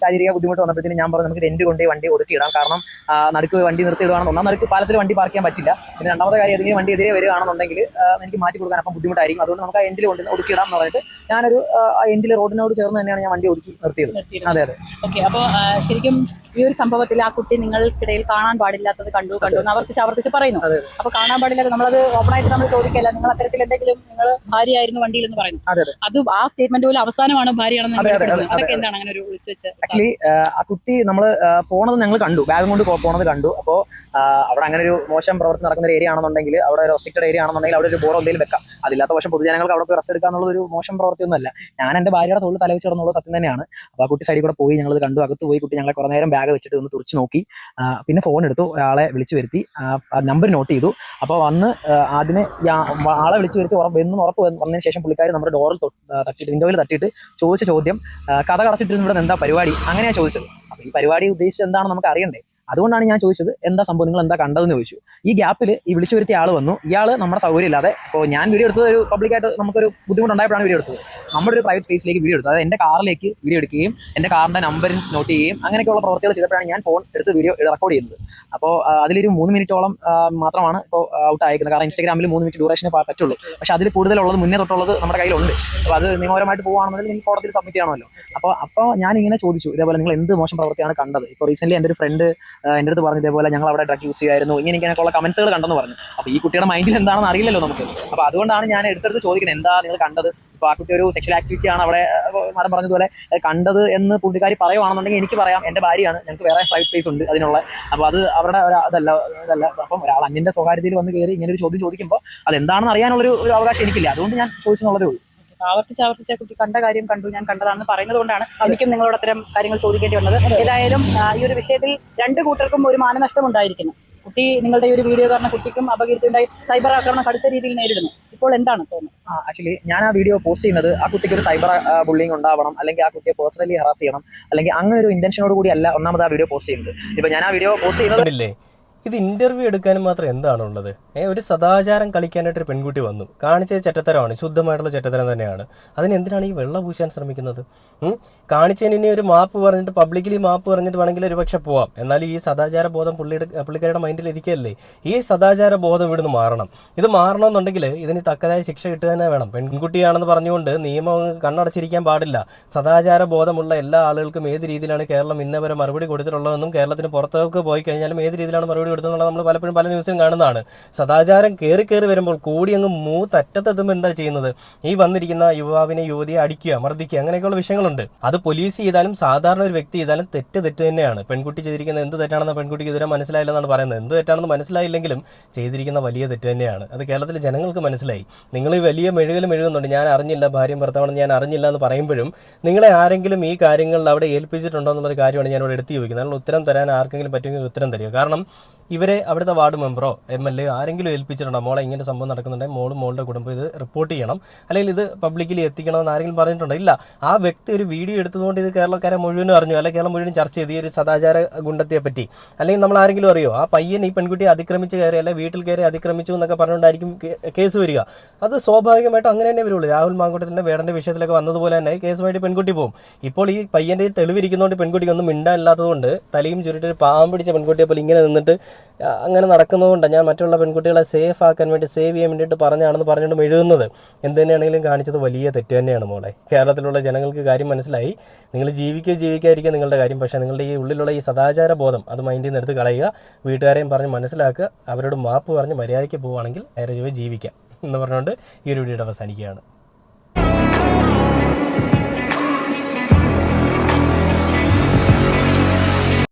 ശാരീരിക ബുദ്ധിമുട്ട് വന്നപ്പോഴത്തേക്കും ഞാൻ പറഞ്ഞു നമുക്ക് എൻ്റെ കൊണ്ട് വണ്ടി ഒതുക്കിയിടാം. കാരണം നടുക്ക് വണ്ടി നിർത്തിയിടുകയാണെന്ന് ഒന്നാം നടുക്ക് പാലത്തിൽ വണ്ടി പാർക്ക് ചെയ്യാൻ പറ്റില്ല. പിന്നെ രണ്ടാമത്തെ കാര്യം ഏതെങ്കിലും വണ്ടി എതിരെ വരികയാണെന്നുണ്ടെങ്കിൽ എനിക്ക് മാറ്റി കൊടുക്കാൻ അപ്പം ബുദ്ധിമുട്ടായിരിക്കും. അതുകൊണ്ട് നമുക്ക് ആ എൻഡിൽ കൊണ്ട് ഒതുക്കിയിടാം എന്ന് പറഞ്ഞിട്ട് ഞാനൊരു ആ എൻഡിൽ റോഡിനോട് ചേർന്ന് തന്നെയാണ് ഞാൻ വണ്ടി ഒതുക്കി നിർത്തിയത്. അതെ. ഓക്കെ. അപ്പോൾ ശരിക്കും ഈ ഒരു സംഭവത്തിൽ ആ കുട്ടി നിങ്ങൾക്കിടയിൽ കാണാൻ പാടില്ലാത്തത് കണ്ടു എന്ന് ആവർത്തിച്ച് പറയുന്നു. അപ്പൊ കാണാൻ പാടില്ലാത്ത നമ്മളത് ഓപ്പൺ ആയിട്ട് നമ്മൾ ചോദിക്കല്ല, നിങ്ങൾ അത്തരത്തിൽ എന്തെങ്കിലും നിങ്ങൾ ഭാര്യയായിരുന്നു വണ്ടിയിൽ എന്ന് പറയുന്നു. അത് ആ സ്റ്റേറ്റ്മെന്റ് പോലെ അവസാനമാണ് ഭാര്യയാണെന്ന് പറഞ്ഞിരുന്നു. അതൊക്കെ എന്താണ് അങ്ങനെ ഒരു വിളിച്ചു വെച്ച ആക്ച്വലി ആ കുട്ടി നമ്മൾ പോണത് ഞങ്ങൾ കണ്ടു, ബാഗ് കൊണ്ട് പോണത് കണ്ടു. അപ്പോൾ അവിടെ അങ്ങനെ ഒരു മോശം പ്രവർത്തനം നടക്കുന്ന ഒരു ഏരിയ ആണെന്നുണ്ടെങ്കിൽ, അവിടെ ഒരു റെസ്ട്രിക്റ്റഡ് ഏരിയ ആണെന്നുണ്ടെങ്കിൽ അവിടെ ഒരു ബോർഡ് എന്തെങ്കിലും വെക്കാം. അതില്ലാത്ത പക്ഷം പൊതുജനങ്ങൾക്ക് അവിടെ പോയി റെസ്റ്റ് എടുക്കുക എന്നുള്ളത് ഒരു മോശം പ്രവർത്തിയൊന്നുമല്ല. ഞാൻ എൻ്റെ ഭാര്യയുടെ തോളിൽ തലവെച്ച് കിടന്നുള്ളത് സത്യം തന്നെയാണ്. അപ്പോൾ ആ കുട്ടി സൈഡിൽ കൂടെ പോയി, ഞങ്ങൾ കണ്ടു, അകത്ത് പോയി. കുട്ടി ഞങ്ങളെ കുറേ നേരം ബാഗ് വെച്ചിട്ട് ഒന്ന് തുറച്ച് നോക്കി. പിന്നെ ഫോൺ എടുത്തു, ഒരാളെ വിളിച്ചു വരുത്തി, നമ്പർ നോട്ട് ചെയ്തു. അപ്പോൾ വന്ന് ആദ്യമേ ആളെ വിളിച്ചു വരുത്തി ഉറപ്പ് വന്നതിന് ശേഷം പുള്ളിക്കാർ നമ്മുടെ ഡോറിൽ തട്ടിയിട്ട്, വിൻഡോയിൽ തട്ടിയിട്ട് ചോദിച്ച ചോദ്യം, കഥ കടച്ചിട്ടിരുന്ന ഇവിടെ എന്താ പരിപാടി, അങ്ങനെയാണ് ചോദിച്ചത്. അപ്പോൾ ഈ പരിപാടി ഉദ്ദേശിച്ചത് എന്താണെന്ന് നമുക്ക് അറിയണ്ടേ. അതുകൊണ്ടാണ് ഞാൻ ചോദിച്ചത് എന്താ സംഭവം, നിങ്ങൾ എന്താ കണ്ടതെന്ന് ചോദിച്ചു. ഈ ഗ്യാപ്പിൽ ഈ വിളിച്ചു വരുത്തിയ ആൾ വന്നു. ഇയാൾ നമ്മുടെ സൗകര്യം ഇല്ലാതെ, ഇപ്പോൾ ഞാൻ വീഡിയോ എടുത്തത് ഒരു പബ്ലിക്കായിട്ട് നമുക്കൊരു ബുദ്ധിമുട്ടുണ്ടായപ്പോഴാണ് വീഡിയോ എടുത്തത്. നമ്മുടെ ഒരു പ്രൈവറ്റ് സ്പേസിലേക്ക് വീഡിയോ എടുത്തത്, അതായത് എൻ്റെ കാറിലേക്ക് വീഡിയോ എടുക്കുകയും എൻ്റെ കാറിൻ്റെ നമ്പർ നോട്ട് ചെയ്യുകയും അങ്ങനെയൊക്കെയുള്ള പ്രവർത്തികൾ ചെയ്തപ്പോഴാണ് ഞാൻ ഫോൺ എടുത്ത് വീഡിയോ റെക്കോർഡ് ചെയ്യുന്നത്. അപ്പോൾ അതിലൊരു 3 മിനിറ്റോളം മാത്രമാണ് ഇപ്പോൾ ഔട്ട് അയക്കുന്നത്. കാരണം ഇൻസ്റ്റാഗ്രാമിൽ 3 മിനിറ്റ് ഡ്യൂറേഷനെ പറ്റുള്ളൂ. പക്ഷേ അതിൽ കൂടുതലുള്ളത്, മുന്നേ തൊട്ടുള്ളത് നമ്മുടെ കയ്യിലുണ്ട്. അപ്പോൾ അത് നിയമപരമായിട്ട് പോകുകയാണെന്നുണ്ടെങ്കിൽ നിങ്ങൾക്ക് കോടതിയിൽ സബ്മിറ്റ് ചെയ്യണമല്ലോ. അപ്പോൾ ഞാൻ ഇങ്ങനെ ചോദിച്ചു, ഇതേപോലെ നിങ്ങൾ എന്ത് മോശം പ്രവൃത്തിയാണ് കണ്ടത്. ഇപ്പോൾ റീസെൻ്റ്ലി എൻ്റെ ഒരു ഫ്രണ്ട് എൻ്റെ അടുത്ത് പറഞ്ഞു, ഇതേപോലെ ഞങ്ങൾ അവിടെ ഡ്രഗ് യൂസ് ചെയ്യുമായിരുന്നു, ഇങ്ങനെയൊക്കെയുള്ള കമൻസുകൾ കണ്ടെന്ന് പറഞ്ഞു. അപ്പോൾ ഈ കുട്ടിയുടെ മൈൻഡിൽ എന്താണെന്ന് അറിയില്ലല്ലോ നമുക്ക്. അപ്പോൾ അതുകൊണ്ടാണ് ഞാൻ എടുത്തെടുത്ത് ചോദിക്കുന്നത്, എന്താ നിങ്ങൾ കണ്ടത്. ഇപ്പോൾ ആ കുട്ടി ഒരു സെക്ഷൽ ആക്ടിവിറ്റി ആണ് അവിടെ മാഡം പറഞ്ഞതുപോലെ കണ്ടത് എന്ന് പുള്ളിക്കാരി പറയുവാണെന്നുണ്ടെങ്കിൽ എനിക്ക് പറയാം, എൻ്റെ ഭാര്യയാണ്, ഞങ്ങൾക്ക് വേറെ പ്രൈവറ്റ് സ്പേസ് ഉണ്ട് അതിനുള്ള. അപ്പോൾ അത് അവരുടെ അതല്ല. അപ്പം ഒരാൾ അന്യൻ്റെ സ്വകാര്യതയിൽ വന്ന് കയറി ഇങ്ങനെ ഒരു ചോദ്യം ചോദിക്കുമ്പോൾ അതെന്താണെന്ന് അറിയാനുള്ളൊരു അവകാശം എനിക്കില്ല. അതുകൊണ്ട് ഞാൻ ചോദിച്ചെന്നുള്ളതേ ഉള്ളൂ. ആവർത്തിച്ച് കുട്ടി കണ്ട കാര്യം കണ്ടു, ഞാൻ കണ്ടതാണെന്ന് പറയുന്നത് കൊണ്ടാണ് എനിക്കും നിങ്ങളോട് അത്തരം കാര്യങ്ങൾ ചോദിക്കേണ്ടി വന്നത്. ഏതായാലും ഈ ഒരു വിഷയത്തിൽ രണ്ട് കൂട്ടർക്കും ഒരു മാനനഷ്ടം ഉണ്ടായിരിക്കുന്നു. കുട്ടി, നിങ്ങളുടെ ഈ ഒരു വീഡിയോ കാരണം കുട്ടിക്കും അപകീർത്തിയുണ്ടായി, സൈബർ ആക്രമണം കടുത്ത രീതിയിൽ നേരിടുന്നു. ഇപ്പോൾ എന്താണ് തോന്നുന്നത്? ആക്ച്വലി ഞാൻ ആ വീഡിയോ പോസ്റ്റ് ചെയ്യുന്നത് ആ കുട്ടിക്ക് ഒരു സൈബർ ബുള്ളിങ് ഉണ്ടാവണം, അല്ലെങ്കിൽ ആ കുട്ടിയെ പേഴ്സണലി ഹറാസ് ചെയ്യണം, അല്ലെങ്കിൽ അങ്ങനെ ഒരു ഇന്റൻഷനോട് കൂടി അല്ല ഒന്നാമത് ആ വീഡിയോ പോസ്റ്റ് ചെയ്യുന്നത്. ഇപ്പൊ ഞാൻ ആ വീഡിയോ പോസ്റ്റ് ചെയ്യുന്നത്, ഇത് ഇന്റർവ്യൂ എടുക്കാനും മാത്രം എന്താണുള്ളത്? ഒരു സദാചാരം കളിക്കാനായിട്ടൊരു പെൺകുട്ടി വന്നു, കാണിച്ചത് ചെറ്റത്തരമാണ്, ശുദ്ധമായിട്ടുള്ള ചെറ്റത്തരം തന്നെയാണ്. അതിനെന്തിനാണ് ഈ വെള്ള പൂശാൻ ശ്രമിക്കുന്നത്? കാണിച്ചതിന് ഇനി ഒരു മാപ്പ് പറഞ്ഞിട്ട്, പബ്ലിക്കലി മാപ്പ് പറഞ്ഞിട്ട് വേണമെങ്കിൽ ഒരു പക്ഷെ പോവാം. എന്നാലും ഈ സദാചാര ബോധം പുള്ളിക്കാരുടെ മൈൻഡിൽ ഇരിക്കുകയല്ലേ. ഈ സദാചാര ബോധം ഇവിടുന്ന് മാറണം. ഇത് മാറണമെന്നുണ്ടെങ്കിൽ ഇതിന് തക്കതായ ശിക്ഷ കിട്ടുക തന്നെ വേണം. പെൺകുട്ടിയാണെന്ന് പറഞ്ഞുകൊണ്ട് നിയമം കണ്ണടച്ചിരിക്കാൻ പാടില്ല. സദാചാര ബോധമുള്ള എല്ലാ ആളുകൾക്കും ഏത് രീതിയിലാണ് കേരളം ഇന്നവരെ മറുപടി കൊടുത്തിട്ടുള്ളതെന്നും കേരളത്തിന് പുറത്തേക്ക് പോയി കഴിഞ്ഞാലും ഏത് രീതിയിലാണ് മറുപടി കൊടുത്തതെന്നുള്ള നമ്മൾ പലപ്പോഴും പല ന്യൂസിലും കാണുന്നതാണ്. സദാചാരം കയറി വരുമ്പോൾ കൂടി അങ്ങ് തറ്റത്തെത്തുമ്പോൾ എന്താ ചെയ്യുന്നത്? ഈ വന്നിരിക്കുന്ന യുവാവിനെ, യുവതിയെ അടിക്കുക, മർദ്ദിക്കുക, അങ്ങനെയൊക്കെയുള്ള വിഷയങ്ങളുണ്ട്. അത് പോലീസ് ചെയ്താലും സാധാരണ ഒരു വ്യക്തി ചെയ്താലും തെറ്റ് തന്നെയാണ്. പെൺകുട്ടി ചെയ്തിരിക്കുന്നത് എന്ത് തെറ്റാണെന്ന് പെൺകുട്ടിക്ക് ഇതുവരെ മനസ്സിലായില്ലെന്നാണ് പറയുന്നത്. എന്ത് തെറ്റാണെന്ന് മനസ്സിലായില്ലെങ്കിലും ചെയ്തിരിക്കുന്ന വലിയ തെറ്റ് തന്നെയാണ്. അത് കേരളത്തിലെ ജനങ്ങൾക്ക് മനസ്സിലായി. നിങ്ങൾ ഈ വലിയ മെഴുകുന്നുണ്ട്, ഞാൻ അറിഞ്ഞില്ല, ഭാര്യയും ഭർത്താവാണെന്ന് ഞാൻ അറിഞ്ഞില്ല എന്ന് പറയുമ്പോഴും നിങ്ങളെ ആരെങ്കിലും ഈ കാര്യങ്ങളിൽ അവിടെ ഏൽപ്പിച്ചിട്ടുണ്ടോ എന്നുള്ളൊരു കാര്യമാണ് ഞാൻ ഇവിടെ എടുത്ത് ചോദിക്കുന്നത്. അതിനുള്ള ഉത്തരം തരാൻ ആർക്കെങ്കിലും പറ്റുമെങ്കിൽ ഉത്തരം തരിക. കാരണം ഇവരെ അവിടുത്തെ വാർഡ് മെമ്പറോ MLA ആരെങ്കിലും ഏൽപ്പിച്ചിട്ടുണ്ടോ, മോളെ ഇങ്ങനെ സംഭവം നടക്കുന്നുണ്ടെങ്കിൽ മോളുടെ കുടുംബം ഇത് റിപ്പോർട്ട് ചെയ്യണം, അല്ലെങ്കിൽ ഇത് പബ്ലിക്കലി എത്തിക്കണമെന്ന് ആരെങ്കിലും പറഞ്ഞിട്ടുണ്ടോ? ഇല്ല. ആ വ്യക്തി ഒരു വീഡിയോ എടുത്തതുകൊണ്ട് ഇത് കേരളക്കാരെ മുഴുവനും അറിഞ്ഞു, അല്ലെങ്കിൽ കേരളം മുഴുവനും ചർച്ച ചെയ്ത് ഈ ഒരു സദാചാര ഗുണ്ടത്തെ പറ്റി. അല്ലെങ്കിൽ നമ്മൾ ആരെങ്കിലും അറിയോ ആ പയ്യൻ ഈ പെൺകുട്ടിയെ അതിക്രമിച്ച് കയറി, അല്ലെങ്കിൽ വീട്ടിൽ കയറി അതിക്രമിച്ചു എന്നൊക്കെ പറഞ്ഞുകൊണ്ടായിരിക്കും കേസ് വരിക. അത് സ്വാഭാവികമായിട്ടും അങ്ങനെ തന്നെ വരുള്ളൂ. രാഹുൽ മാങ്കൂട്ടത്തിൻ്റെ വേടൻ്റെ വിഷയത്തിലൊക്കെ വന്നതുപോലെ തന്നെ കേസുമായിട്ട് പെൺകുട്ടി പോകും. ഇപ്പോൾ ഈ പയ്യൻ്റെ തെളിവിരിക്കുന്നതുകൊണ്ട് പെൺകുട്ടിക്കൊന്നും മിണ്ടാനില്ലാത്തതുകൊണ്ട് തലയും ചുരുട്ടി പാവം പിടിച്ച പെൺകുട്ടിയെ പോലെ ഇങ്ങനെ നിന്നിട്ട് അങ്ങനെ നടക്കുന്നതുകൊണ്ടാണ് ഞാൻ മറ്റുള്ള പെൺകുട്ടികളെ സേഫ് ആക്കാൻ വേണ്ടി, സേവ് ചെയ്യാൻ വേണ്ടിയിട്ട് പറഞ്ഞുകൊണ്ട് എഴുതുന്നത്. എന്ത് തന്നെയാണെങ്കിലും കാണിച്ചത് വലിയ തെറ്റ് തന്നെയാണ് മോളെ. കേരളത്തിലുള്ള ജനങ്ങൾക്ക് കാര്യം മനസ്സിലായി. നിങ്ങൾ ജീവിക്കാതിരിക്കുക നിങ്ങളുടെ കാര്യം. പക്ഷേ നിങ്ങളുടെ ഈ ഉള്ളിലുള്ള ഈ സദാചാര ബോധം അത് മൈൻഡിൽ നിന്ന് എടുത്ത് കളയുക. വീട്ടുകാരെയും പറഞ്ഞ് മനസ്സിലാക്കുക. അവരോട് മാപ്പ് പറഞ്ഞ് മര്യാദയ്ക്ക് പോവുകയാണെങ്കിൽ നേരെ ജീവിക്കാം എന്ന് പറഞ്ഞുകൊണ്ട് ഈ ഒരു വീഡിയോ അവസാനിക്കുകയാണ്.